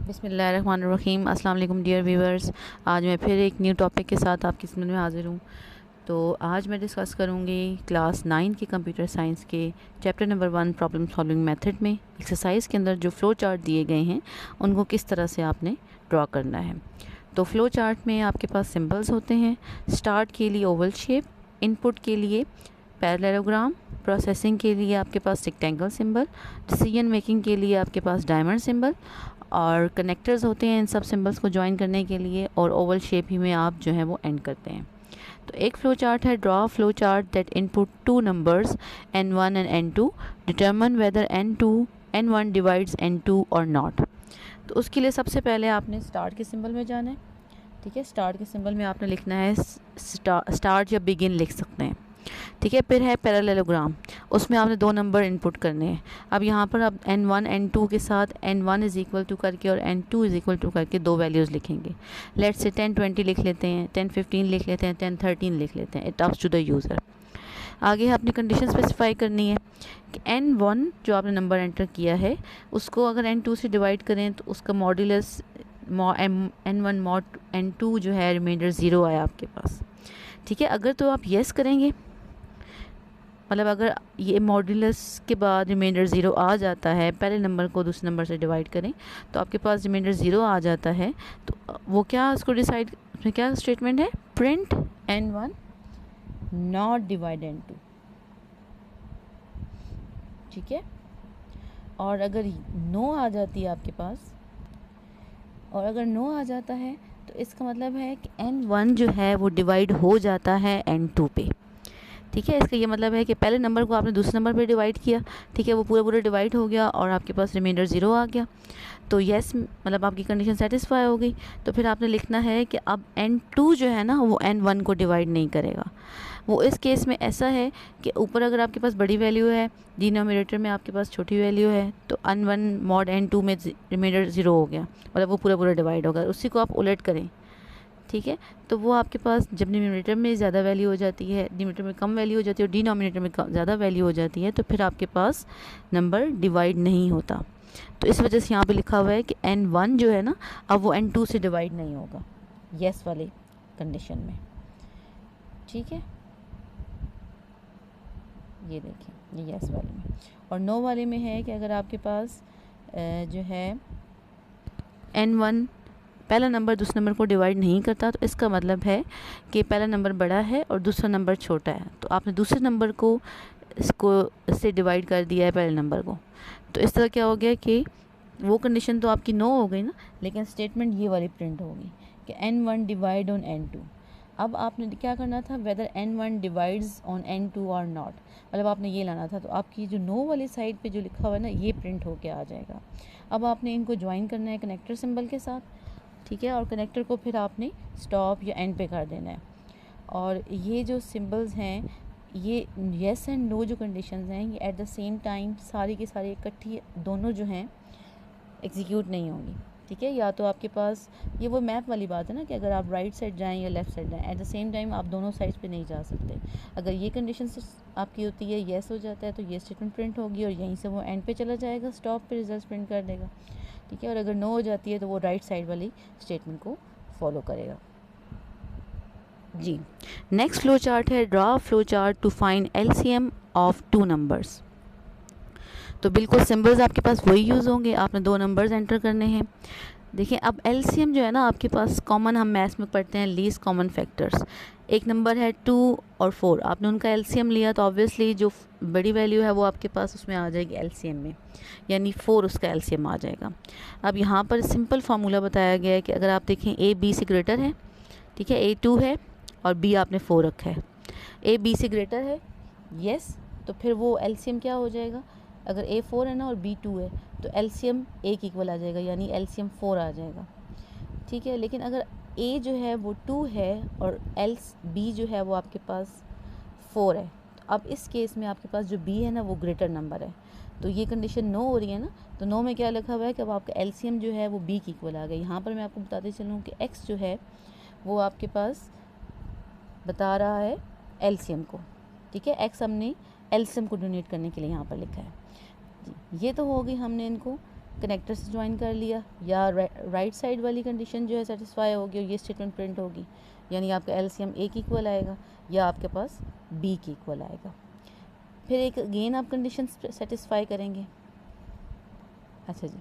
बिस्मिल्लाहिर्रहमानिर्रहीम। अस्सलाम वालेकुम डियर व्यूवर्स। आज मैं फिर एक न्यू टॉपिक के साथ आपकी खिदमत में हाज़िर हूँ। तो आज मैं डिस्कस करूँगी क्लास 9 के कंप्यूटर साइंस के chapter number 1 problem solving method में एक्सरसाइज के अंदर जो फ़्लो चार्ट दिए गए हैं उनको किस तरह से आपने ड्रॉ करना है। तो फ़्लो चार्ट में आपके पास सिंबल्स होते हैं। स्टार्ट के लिए ओवल शेप, इनपुट के लिए पैरेललोग्राम, प्रोसेसिंग के लिए आपके पास रेक्टेंगल सिंबल, डिसीजन मेकिंग के लिए आपके पास डायमंड सिंबल और कनेक्टर्स होते हैं इन सब सिंबल्स को ज्वाइन करने के लिए, और ओवल शेप ही में आप जो है वो एंड करते हैं। तो एक फ्लो चार्ट है, draw flow chart that input two numbers n1 and n2, determine whether n1 divides n2 or not. तो उसके लिए सबसे पहले आपने स्टार्ट के सिंबल में जाना है। ठीक है, स्टार्ट के सिंबल में आपने लिखना है स्टार्ट या बिगिन लिख सकते हैं। ठीक है, फिर है पैरेललोग्राम, उसमें आपने 2 नंबर इनपुट करने हैं। अब यहाँ पर आप n1 n2 के साथ n1 इज़ इक्वल टू करके और n2 इज़ इक्वल टू करके 2 वैल्यूज़ लिखेंगे। लेट्स से 10-20 लिख लेते हैं, 10-15 लिख लेते हैं, 10-13 लिख लेते हैं। It ups to the user. आगे आपने कंडीशन स्पेसिफाई करनी है कि n1 जो आपने नंबर एंटर किया है उसको अगर n2 से डिवाइड करें तो उसका मॉड्यूलस n1 मॉड n2 जो है रिमाइंडर 0 आया आपके पास। ठीक है, अगर तो आप येस करेंगे, मतलब अगर ये मॉड्यूलस के बाद रिमाइंडर 0 आ जाता है, पहले नंबर को दूसरे नंबर से डिवाइड करें तो आपके पास रिमाइंडर 0 आ जाता है, तो वो क्या उसको डिसाइड, उसमें क्या स्टेटमेंट है, print n1 not divide n2। ठीक है, और अगर नो आ जाती है आपके पास, और अगर नो आ जाता है तो इसका मतलब है कि n1 जो है वो डिवाइड हो जाता है n2 पे। ठीक है, इसका ये मतलब है कि पहले नंबर को आपने दूसरे नंबर पे डिवाइड किया, ठीक है, वो पूरा डिवाइड हो गया और आपके पास रिमाइंडर 0 आ गया। तो येस, मतलब आपकी कंडीशन सेटिस्फाई हो गई। तो फिर आपने लिखना है कि अब n2 जो है ना वो n1 को डिवाइड नहीं करेगा। वो इस केस में ऐसा है कि ऊपर अगर आपके पास बड़ी वैल्यू है, डिनोमिनेटर में आपके पास छोटी वैल्यू है, तो n1 मॉड n2 में रिमाइंडर 0 हो गया, मतलब वो पूरा डिवाइड होगा। उसी को आप उलट करें। ठीक है, तो वो आपके पास जब न्यूमरेटर में ज़्यादा वैल्यू हो जाती है, डिनोमिनेटर में कम वैल्यू हो जाती है और डिनोमिनेटर में ज़्यादा वैल्यू हो जाती है, तो फिर आपके पास नंबर डिवाइड नहीं होता। तो इस वजह से यहाँ पे लिखा हुआ है कि n1 जो है ना अब वो n2 से डिवाइड नहीं होगा येस वाली कंडीशन में। ठीक है, ये देखिए ये येस वाले में। और नो वाले में है कि अगर आपके पास जो है n1 पहला नंबर दूसरे नंबर को डिवाइड नहीं करता, तो इसका मतलब है कि पहला नंबर बड़ा है और दूसरा नंबर छोटा है, तो आपने दूसरे नंबर को इससे डिवाइड कर दिया है पहले नंबर को। तो इस तरह क्या हो गया कि वो कंडीशन तो आपकी नो हो गई ना, लेकिन स्टेटमेंट ये वाली प्रिंट होगी कि n1 डिवाइड ऑन n2। अब आपने क्या करना था, weather n1 divides on n2 or not, मतलब आपने ये लाना था। तो आपकी जो नो वाली साइड पे जो लिखा हुआ है ना ये प्रिंट होके आ जाएगा। अब आपने इनको ज्वाइन करना है कनेक्टर सिंबल के साथ। ठीक है, और कनेक्टर को फिर आपने स्टॉप या एंड पे कर देना है। और ये जो सिंबल्स हैं, ये येस एंड नो जो कंडीशंस हैं, ये एट द सेम टाइम सारी की सारी इकट्ठी दोनों जो हैं एग्जीक्यूट नहीं होंगी। ठीक है, या तो आपके पास ये वो मैप वाली बात है ना कि अगर आप राइट साइड जाएं या लेफ़्ट साइड जाएं, एट द सेम टाइम आप दोनों साइड्स पे नहीं जा सकते। अगर ये कंडीशन आपकी होती है, येस हो जाता है, तो ये स्टेटमेंट प्रिंट होगी और यहीं से वो एंड पे चला जाएगा, स्टॉप पे रिजल्ट प्रिंट कर देगा। ठीक है, और अगर नो हो जाती है तो वो राइट साइड वाली स्टेटमेंट को फॉलो करेगा। जी, नेक्स्ट फ्लो चार्ट है draw flow chart to find LCM of 2 numbers. तो बिल्कुल सिंबल्स आपके पास वही यूज़ होंगे, आपने 2 नंबर्स एंटर करने हैं। देखिए, अब एलसीएम जो है ना आपके पास कॉमन, हम मैथ्स में पढ़ते हैं लीस्ट कॉमन फैक्टर्स। एक नंबर है 2 और 4, आपने उनका एलसीएम लिया तो ऑब्वियसली जो बड़ी वैल्यू है वो आपके पास उसमें आ जाएगी एलसीएम में, यानी 4 उसका एलसीएम आ जाएगा। अब यहाँ पर सिंपल फार्मूला बताया गया है कि अगर आप देखें ए बी से ग्रेटर है, ठीक है, ए 2 है और बी आपने 4 रखा है, ए बी से ग्रेटर है, यस, तो फिर वो एलसीएम क्या हो जाएगा, अगर ए 4 है ना और बी 2 है तो एलसीएम ए के इक्वल आ जाएगा, यानी एलसीएम 4 आ जाएगा। ठीक है, लेकिन अगर ए जो है वो 2 है और बी जो है वो आपके पास 4 है, तो अब इस केस में आपके पास जो बी है ना वो ग्रेटर नंबर है, तो ये कंडीशन नो हो रही है ना। तो नो में क्या लिखा हुआ है कि अब आपका एलसीएम जो है वो बी के इक्वल आ गया। यहाँ पर मैं आपको बताते चलूँ कि एक्स जो है वो आपके पास बता रहा है एलसीएम को। ठीक है, एक्स हमने एलसीएम को डोनेट करने के लिए यहाँ पर लिखा है। जी, ये तो हो गई हमने इनको कनेक्टर से ज्वाइन कर लिया, या राइट साइड वाली कंडीशन जो है सेटिस्फाई होगी और ये स्टेटमेंट प्रिंट होगी, यानी आपका एलसीएम ए के इक्वल आएगा या आपके पास बी के इक्वल आएगा। फिर एक अगेन आप कंडीशन सेटिस्फाई करेंगे। अच्छा जी,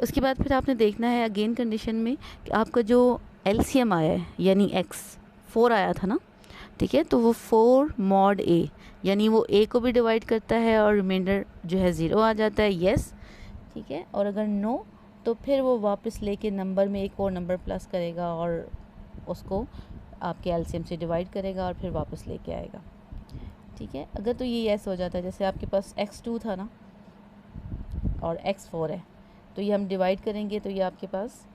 उसके बाद फिर आपने देखना है अगेन कंडीशन में कि आपका जो एलसीएम आया है यानी एक्स 4 आया था ना, ठीक है, तो वो 4 मॉड ए, यानी वो ए को भी डिवाइड करता है और रिमाइंडर जो है 0 आ जाता है, यस, ठीक है। और अगर नो तो फिर वो वापस लेके नंबर में एक और नंबर प्लस करेगा और उसको आपके एलसीएम से डिवाइड करेगा और फिर वापस लेके आएगा, ठीक है। अगर तो ये यस हो जाता है, जैसे आपके पास x2 था ना और x4 है, तो ये हम डिवाइड करेंगे तो ये आपके पास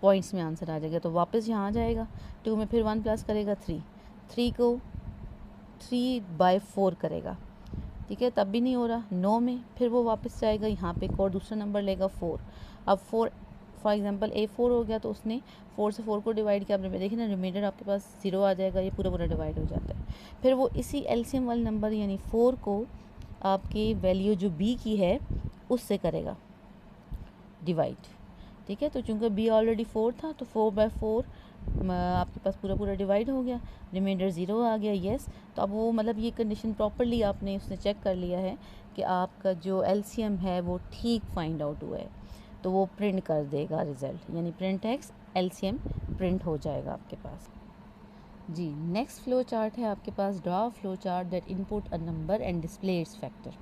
पॉइंट्स में आंसर आ जाएगा, तो वापस यहाँ आ जाएगा। 2 में फिर 1 प्लस करेगा 3 को 3/4 करेगा, ठीक है, तब भी नहीं हो रहा। 9 में फिर वो वापस जाएगा यहाँ पे एक और दूसरा नंबर लेगा 4। अब 4 फॉर एग्जांपल A4 हो गया तो उसने 4 से 4 को डिवाइड किया, आपने देखिए ना रिमाइंडर आपके पास 0 आ जाएगा, ये पूरा डिवाइड हो जाता है। फिर वो इसी एलसीएम वाले नंबर यानी 4 को आपकी वैल्यू जो B की है उससे करेगा डिवाइड, ठीक है। तो चूँकि B ऑलरेडी 4 था तो 4/4 आपके पास पूरा डिवाइड हो गया, रिमाइंडर 0 आ गया, यस। तो अब वो मतलब ये कंडीशन प्रॉपरली आपने उसने चेक कर लिया है कि आपका जो एलसीएम है वो ठीक फाइंड आउट हुआ है, तो वो प्रिंट कर देगा रिज़ल्ट, यानी प्रिंट एक्स एलसीएम प्रिंट हो जाएगा आपके पास। जी, नेक्स्ट फ्लो चार्ट है आपके पास, draw flow chart that input a number and display its factor.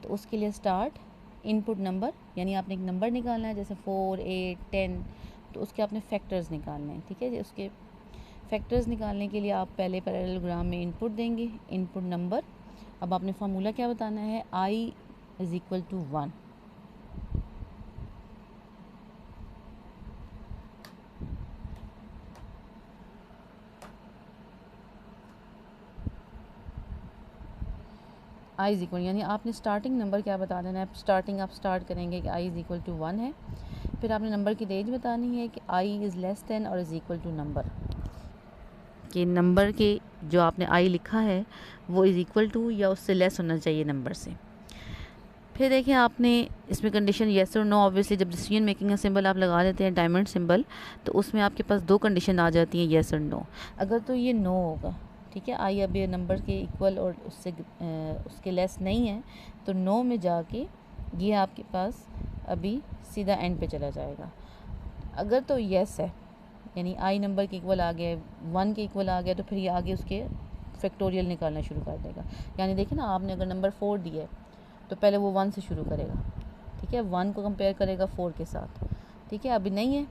तो उसके लिए स्टार्ट इनपुट नंबर, यानी आपने एक नंबर निकालना है जैसे 4, 8, 10, तो उसके आपने फैक्टर्स निकालने हैं, ठीक है। उसके फैक्टर्स निकालने के लिए आप पहले पैरेललोग्राम में इनपुट देंगे, इनपुट नंबर। अब आपने फार्मूला क्या बताना है, i = 1, i = यानी आपने स्टार्टिंग नंबर क्या बता देना है, स्टार्टिंग आप स्टार्ट करेंगे कि i = 1 है। फिर आपने नंबर की रेंज बतानी है कि i << और = नंबर, कि नंबर के जो आपने i लिखा है वो = या उससे लेस होना चाहिए नंबर से। फिर देखिए आपने इसमें कंडीशन येस और नो, ऑब्वियसली जब डिसीजन मेकिंग का सिंबल आप लगा देते हैं डायमंड सिंबल, तो उसमें आपके पास 2 कंडीशन आ जाती हैं, येस और नो। अगर तो ये नो होगा, ठीक है, आई अब ये नंबर के इक्वल और उसके लेस नहीं है, तो नो में जाके ये आपके पास अभी सीधा एंड पे चला जाएगा। अगर तो येस है, यानी आई नंबर के इक्वल आ गया, 1 के इक्वल आ गया, तो फिर ये आगे उसके फैक्टोरियल निकालना शुरू कर देगा। यानी देखिए ना, आपने अगर नंबर 4 दिया है तो पहले वो 1 से शुरू करेगा, ठीक है, 1 को कंपेयर करेगा 4 के साथ, ठीक है। अभी नहीं है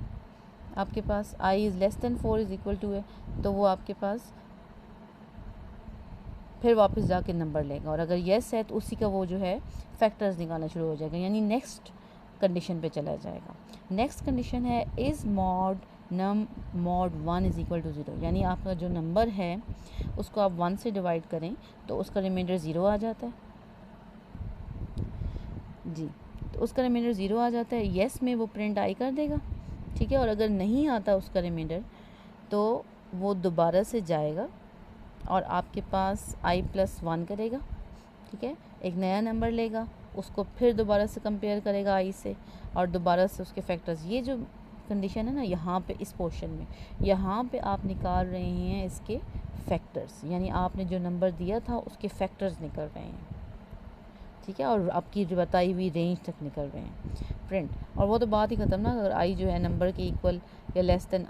आपके पास, i <<4 = है, तो वो आपके पास फिर वापस जाके नंबर लेगा, और अगर येस है तो उसी का वो जो है फैक्टर्स निकालना शुरू हो जाएगा, यानी नेक्स्ट कंडीशन पे चला जाएगा। नेक्स्ट कंडीशन है इज़ मॉड 1 = 0, यानी आपका जो नंबर है उसको आप 1 से डिवाइड करें तो उसका रिमाइंडर 0 आ जाता है जी, तो उसका रिमाइंडर 0 आ जाता है, येस में वो प्रिंट आई कर देगा, ठीक है। और अगर नहीं आता उसका रिमाइंडर तो वो दोबारा से जाएगा और आपके पास i+1 करेगा, ठीक है, एक नया नंबर लेगा, उसको फिर दोबारा से कंपेयर करेगा i से और दोबारा से उसके फैक्टर्स। ये जो कंडीशन है ना, यहाँ पे इस पोर्शन में यहाँ पे आप निकाल रहे हैं इसके फैक्टर्स, यानी आपने जो नंबर दिया था उसके फैक्टर्स निकल रहे हैं, ठीक है, और आपकी बताई हुई रेंज तक निकल रहे हैं प्रिंट। और वो तो बात ही ख़त्म ना, अगर आई जो है नंबर के इक्वल या लेस देन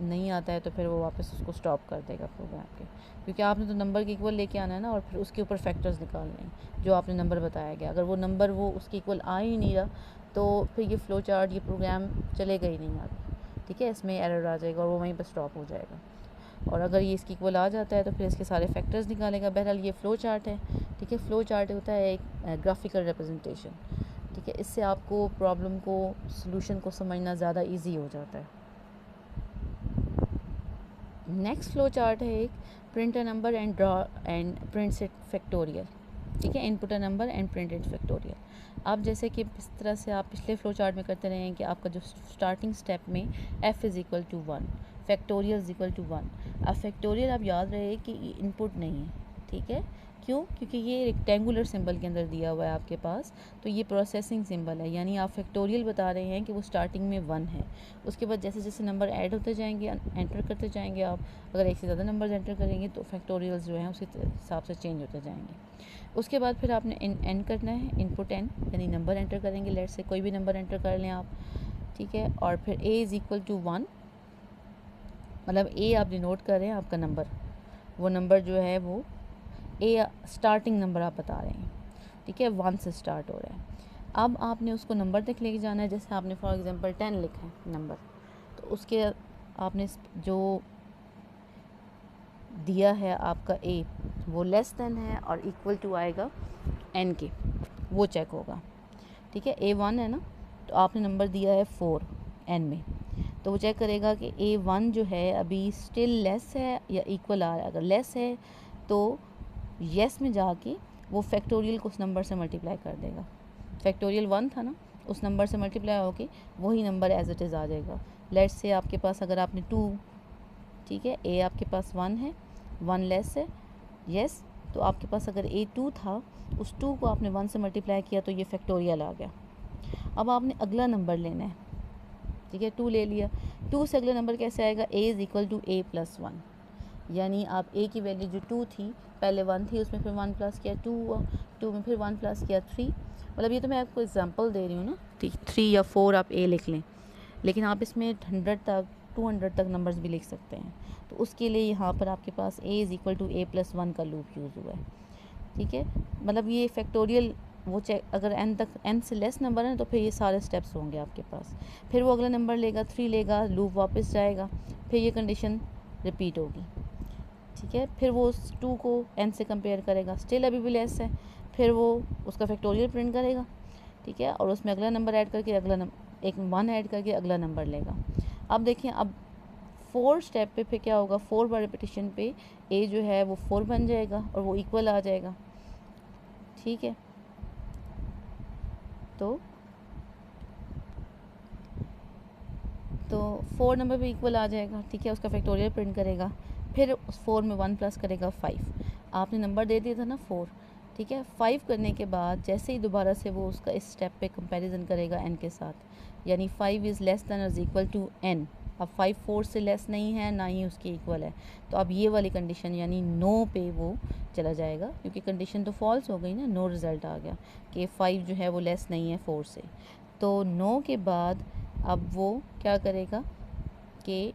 नहीं आता है तो फिर वो वापस उसको स्टॉप कर देगा प्रोग्राम के, क्योंकि आपने तो नंबर के इक्वल लेके आना है ना, और फिर उसके ऊपर फैक्टर्स निकालने हैं जो आपने नंबर बताया गया। अगर वो नंबर वो उसके इक्वल आ ही नहीं रहा तो फिर ये फ़्लो चार्ट, ये प्रोग्राम चलेगा ही नहीं आगे, ठीक है, इसमें एरर आ जाएगा और वो वहीं पर स्टॉप हो जाएगा। और अगर ये इसके इक्वल आ जाता है तो फिर इसके सारे फैक्टर्स निकालेगा। बहरहाल ये फ़्लो चार्ट है, ठीक है। फ़्लो चार्ट होता है एक ग्राफिकल रिप्रेजेंटेशन, ठीक है, इससे आपको प्रॉब्लम को, सॉल्यूशन को समझना ज़्यादा इजी हो जाता है। नेक्स्ट फ़्लो चार्ट है एक print a number and draw and print it factorial, ठीक है, input a number and print it factorial. आप जैसे कि इस तरह से आप पिछले फ़्लो चार्ट में करते रहे हैं कि आपका जो स्टार्टिंग स्टेप में f = 1, फैक्टोरियल = 1। अब फैक्टोरियल आप याद रहे कि इनपुट नहीं है, ठीक है, क्यों? क्योंकि ये रेक्टेंगुलर सिंबल के अंदर दिया हुआ है आपके पास, तो ये प्रोसेसिंग सिंबल है, यानी आप फैक्टोरियल बता रहे हैं कि वो स्टार्टिंग में 1 है। उसके बाद जैसे जैसे नंबर ऐड होते जाएंगे, एंटर करते जाएंगे आप, अगर एक से ज़्यादा नंबर एंटर करेंगे तो फैक्टोरियल्स जो हैं उसी हिसाब से चेंज होते जाएंगे। उसके बाद फिर आपने एन करना है, इनपुट एन, यानी नंबर एंटर करेंगे, लेट से कोई भी नंबर एंटर कर लें आप, ठीक है। और फिर ए इज़ इक्वल टू 1, मतलब ए आप डिनोट कर रहे हैं आपका नंबर, वो नंबर जो है वो ए स्टार्टिंग नंबर आप बता रहे हैं, ठीक है, 1 से स्टार्ट हो रहा है। अब आपने उसको नंबर तक लेके जाना है। जैसे आपने फॉर एग्जांपल 10 लिखा है नंबर, तो उसके आपने जो दिया है आपका ए वो लेस देन है और इक्वल टू आएगा एन के, वो चेक होगा, ठीक है। ए 1 है ना, तो आपने नंबर दिया है 4 एन में, तो वो चेक करेगा कि ए 1 जो है अभी स्टिल लेस है या इक्वल आ रहा है। अगर लेस है तो येस में जाके वो फैक्टोरियल को उस नंबर से मल्टीप्लाई कर देगा। फैक्टोरियल 1 था ना, उस नंबर से मल्टीप्लाई होके वही नंबर एज इट इज़ आ जाएगा। लेट्स से आपके पास अगर आपने 2, ठीक है, ए आपके पास 1 है, 1 लेस है, येस, तो आपके पास अगर ए 2 था, उस 2 को आपने 1 से मल्टीप्लाई किया तो ये फैक्टोरियल आ गया। अब आपने अगला नंबर लेना है, ठीक है, 2 ले लिया, 2 से अगला नंबर कैसे आएगा? A is equal to A plus 1, यानी आप ए की वैल्यू जो 2 थी, पहले 1 थी, उसमें फिर 1 प्लस किया 2 हुआ, 2 में फिर 1 प्लस किया 3, मतलब ये तो मैं आपको एग्जांपल दे रही हूँ ना, ठीक, 3 या 4 आप ए लिख लें, लेकिन आप इसमें 100 तक 200 तक नंबर्स भी लिख सकते हैं। तो उसके लिए यहाँ पर आपके पास A is equal to A plus 1 का लूप यूज़ हुआ है, ठीक है। मतलब ये फैक्टोरियल वो चेक, अगर एन तक, एन से लेस नंबर है तो फिर ये सारे स्टेप्स होंगे आपके पास, फिर वो अगला नंबर लेगा 3 लेगा, लूप वापस जाएगा, फिर ये कंडीशन रिपीट होगी, ठीक है। फिर वो उस 2 को n से कंपेयर करेगा, स्टिल अभी भी लेस है, फिर वो उसका फैक्टोरियल प्रिंट करेगा, ठीक है, और उसमें अगला नंबर ऐड करके अगला नंबर, एक 1 ऐड करके अगला नंबर लेगा। अब देखिए, अब 4 स्टेप पे फिर क्या होगा, 4 बार रिपीटिशन पे a जो है वो 4 बन जाएगा और वो इक्वल आ जाएगा, ठीक है। तो 4 नंबर पे इक्वल आ जाएगा, ठीक है, उसका फैक्टोरियल प्रिंट करेगा, फिर उस 4 में 1 प्लस करेगा 5, आपने नंबर दे दिया था ना 4, ठीक है। 5 करने के बाद जैसे ही दोबारा से वो उसका इस स्टेप पे कंपैरिजन करेगा n के साथ, यानी 5 इज़ लेस दैन और इक्वल टू n, अब 5 4 से लेस नहीं है, ना ही उसके इक्वल है, तो अब ये वाली कंडीशन यानी नो पे वो चला जाएगा, क्योंकि कंडीशन तो फॉल्स हो गई ना, नो रिज़ल्ट आ गया कि 5 जो है वो लेस नहीं है 4 से। तो नो के बाद अब वो क्या करेगा कि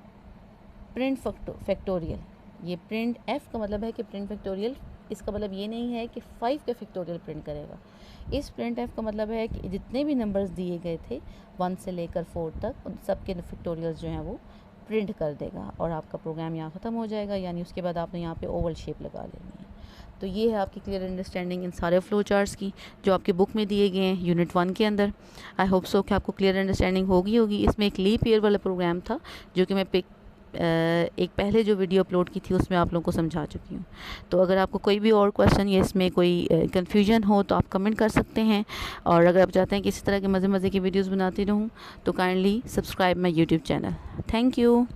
प्रिंट फैक्टोरियल, ये प्रिंट एफ का मतलब है कि प्रिंट फैक्टोरियल, इसका मतलब ये नहीं है कि 5 का फैक्टोरियल प्रिंट करेगा। इस प्रिंट एफ का मतलब है कि जितने भी नंबर्स दिए गए थे 1 से लेकर 4 तक, उन सब के फैक्टोरियल्स जो हैं वो प्रिंट कर देगा और आपका प्रोग्राम यहाँ ख़त्म हो जाएगा, यानी उसके बाद आपने यहाँ पे ओवल शेप लगा लेनी है। तो ये है आपकी क्लियर अंडरस्टैंडिंग इन सारे फ्लो चार्ट्स की जो आपके बुक में दिए गए हैं यूनिट 1 के अंदर। आई होप सो कि आपको क्लियर अंडरस्टैंडिंग होगी। इसमें एक लीप ईयर वाला प्रोग्राम था जो कि मैं एक पहले जो वीडियो अपलोड की थी उसमें आप लोगों को समझा चुकी हूँ। तो अगर आपको कोई भी और क्वेश्चन या इसमें कोई कन्फ्यूजन हो तो आप कमेंट कर सकते हैं, और अगर आप चाहते हैं कि इसी तरह के मज़े की वीडियोज़ बनाती रहूँ तो kindly subscribe my YouTube channel. Thank you.